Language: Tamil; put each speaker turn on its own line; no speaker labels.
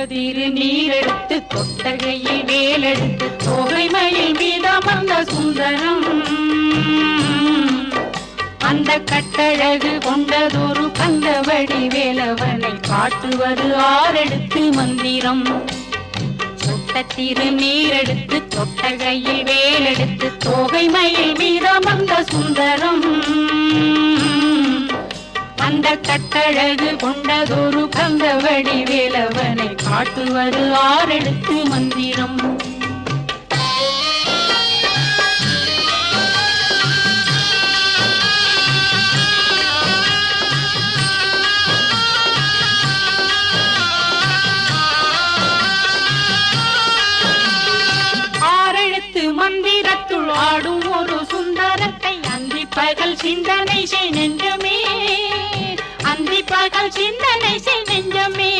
திருநீரெடுத்து தொட்டகையில் வேலெடுத்து தோகைமயில் மீதமர்ந்த சுந்தரம் அந்த கட்டழகு கொண்டதொரு கந்தவடி வேலவனை காட்டுவது ஆரெடுத்து மந்திரம் தொட்ட திருநீரெடுத்து தொட்டகையில் வேலெடுத்து தோகைமயில் மீதமர்ந்த சுந்தரம் அந்த கட்டழகு கொண்டதொரு கந்தவடி வேலவனை காட்டுவது ஆரெடுத்து மந்திரம் ஆரெழுத்து மந்திரத்துள் ஆடும் ஒரு சுந்தரத்தை அந்தி பகல் சிந்தனை செய் நெஞ்சமே அந்தி பகல் சிந்தனை செய் நெஞ்சமே